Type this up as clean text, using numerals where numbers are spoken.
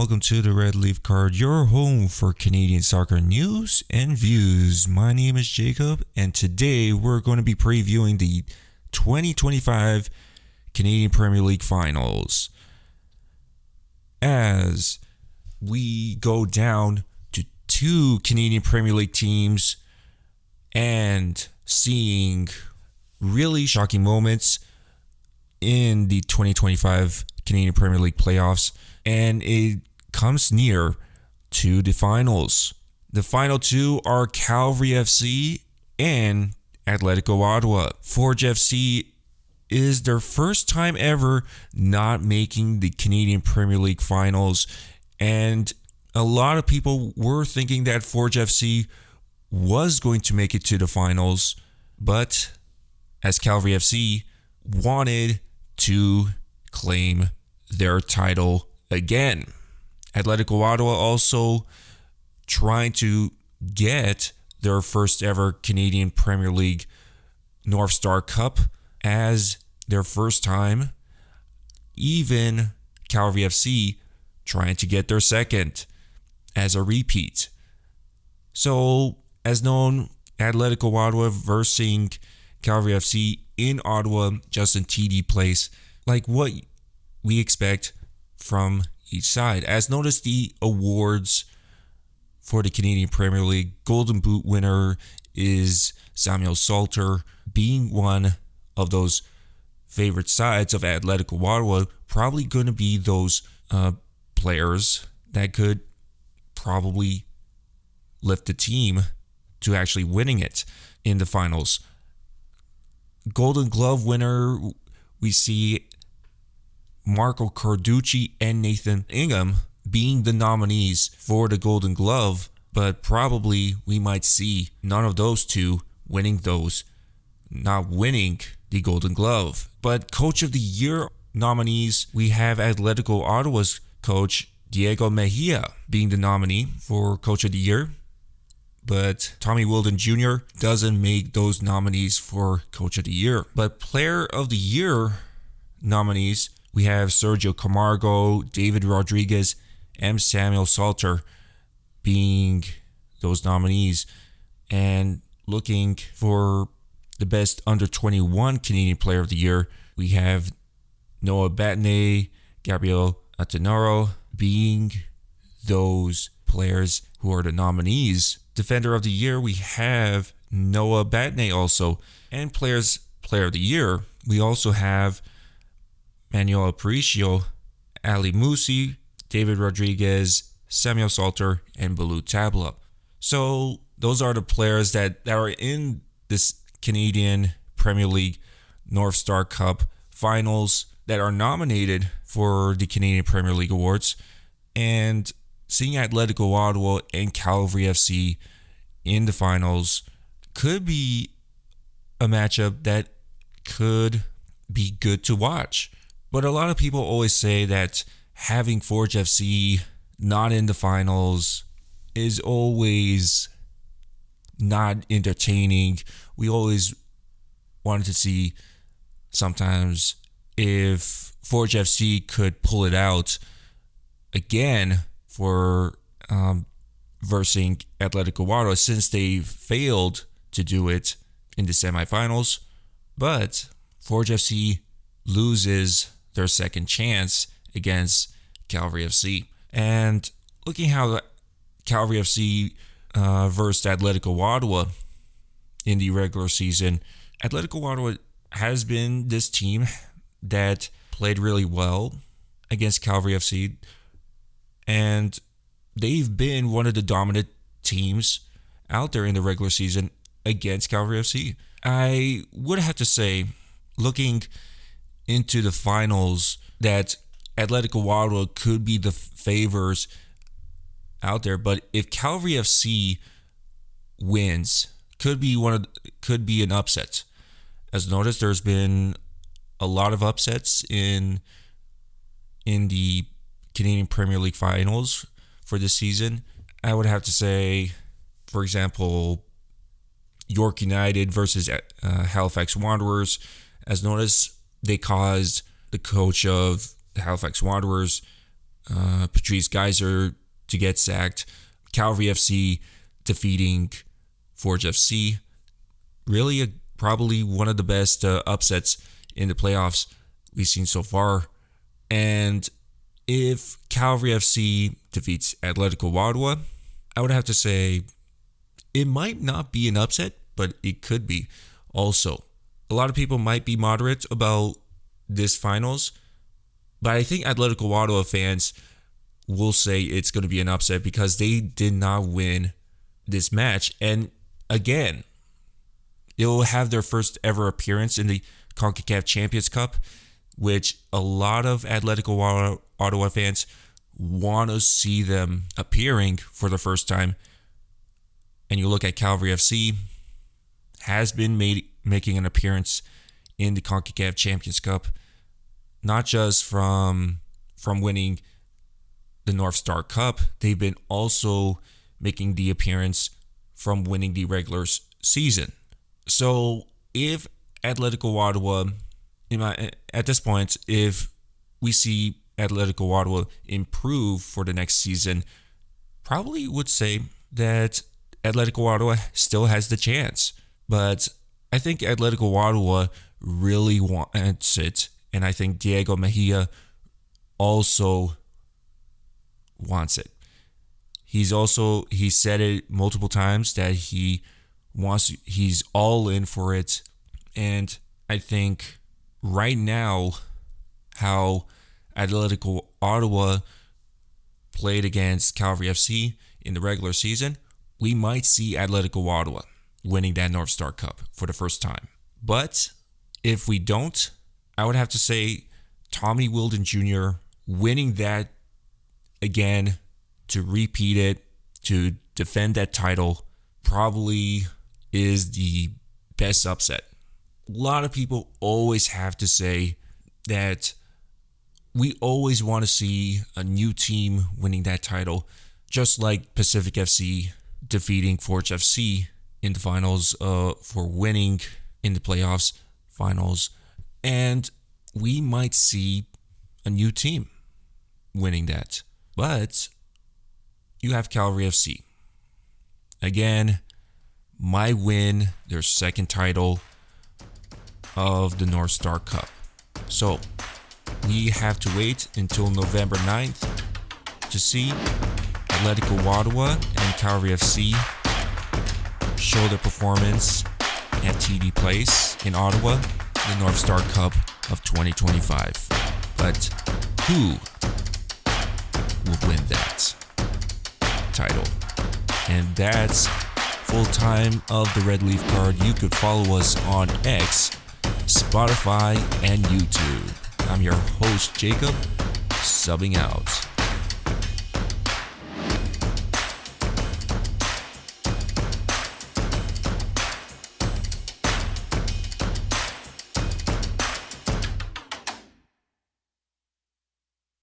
welcome to the Red Leaf Card, your home for Canadian soccer news and views. My name is Jacob, and today we're going to be previewing the 2025 Canadian Premier League Finals. As we go down to two Canadian Premier League teams and seeing really shocking moments in the 2025 Canadian Premier League playoffs, and it comes near to the finals. The final two are Calgary FC and Atletico Ottawa. Forge FC is their first time ever not making the Canadian Premier League finals, and a lot of people were thinking that Forge FC was going to make it to the finals, but as Calgary FC wanted to claim their title again. Atletico Ottawa also trying to get their first ever Canadian Premier League North Star Cup as their first time. Even Calgary FC trying to get their second as a repeat. So, as known, Atletico Ottawa versus Calgary FC in Ottawa, Justin TD Place, like what we expect from each side. As noticed, the awards for the Canadian Premier League Golden Boot winner is Samuel Salter, being one of those favorite sides of Atletico Ottawa, probably going to be those players that could probably lift the team to actually winning it in the finals. Golden Glove winner, we see Marco Carducci and Nathan Ingham being the nominees for the Golden Glove, but probably we might see none of those two winning not winning the Golden Glove. But Coach of the Year nominees, we have Atletico Ottawa's coach Diego Mejia being the nominee for Coach of the Year, but Tommy Wilden Jr. doesn't make those nominees for Coach of the Year. But Player of the Year nominees, we have Sergio Camargo, David Rodriguez, and Samuel Salter being those nominees. And looking for the best under 21 Canadian Player of the Year, we have Noah Batney, Gabriel Atenaro being those players who are the nominees. Defender of the Year, we have Noah Batney also. And Player of the Year, we also have Manuel Aparicio, Ali Musi, David Rodriguez, Samuel Salter, and Balou Tabla. So those are the players that are in this Canadian Premier League North Star Cup finals that are nominated for the Canadian Premier League Awards. And seeing Atletico Ottawa and Calgary FC in the finals could be a matchup that could be good to watch. But a lot of people always say that having Forge FC not in the finals is always not entertaining. We always wanted to see sometimes if Forge FC could pull it out again for versus Atletico Ottawa, since they failed to do it in the semifinals. But Forge FC loses their second chance against Calgary FC. And looking how Calgary FC versus Atletico Ottawa in the regular season, Atletico Ottawa has been this team that played really well against Calgary FC, and they've been one of the dominant teams out there in the regular season against Calgary FC. I would have to say, looking into the finals, that Atletico Ottawa could be the favors out there, but if Calgary FC wins, could be an upset. As noticed, there's been a lot of upsets in the Canadian Premier League finals for this season. I would have to say, for example, York United versus Halifax Wanderers. As noticed, they caused the coach of the Halifax Wanderers Patrice Geyser to get sacked, Calvary FC defeating Forge FC. Really, probably one of the best upsets in the playoffs we've seen so far. And if Calvary FC defeats Atletico Ottawa, I would have to say it might not be an upset, but it could be also. A lot of people might be moderate about this finals, but I think Atletico Ottawa fans will say it's going to be an upset because they did not win this match. And again, it will have their first ever appearance in the CONCACAF Champions Cup, which a lot of Atletico Ottawa fans want to see them appearing for the first time. And you look at Calvary FC, has been making an appearance in the CONCACAF Champions Cup, not just from winning the North Star Cup, they've been also making the appearance from winning the regular season. So if Atletico Ottawa, at this point, if we see Atletico Ottawa improve for the next season, probably would say that Atletico Ottawa still has the chance. But I think Atletico Ottawa really wants it, and I think Diego Mejia also wants it. He said it multiple times that he's all in for it. And I think right now, how Atletico Ottawa played against Calvary FC in the regular season, we might see Atletico Ottawa winning that North Star Cup for the first time. But if we don't, I would have to say Tommy Wilden Jr. winning that again, to repeat it, to defend that title, probably is the best upset. A lot of people always have to say that we always want to see a new team winning that title, just like Pacific FC defeating Forge FC in the finals for winning in the playoffs finals. And we might see a new team winning that. But you have Calvary FC. Again, might win their second title of the North Star Cup. So we have to wait until November 9th to see Atletico Ottawa and Calvary FC show their performance at TD Place in Ottawa, the North Star Cup of 2025. But who will win that title? And that's full time of the Red Leaf Card. You could follow us on X, Spotify, and YouTube. I'm your host, Jacob, subbing out.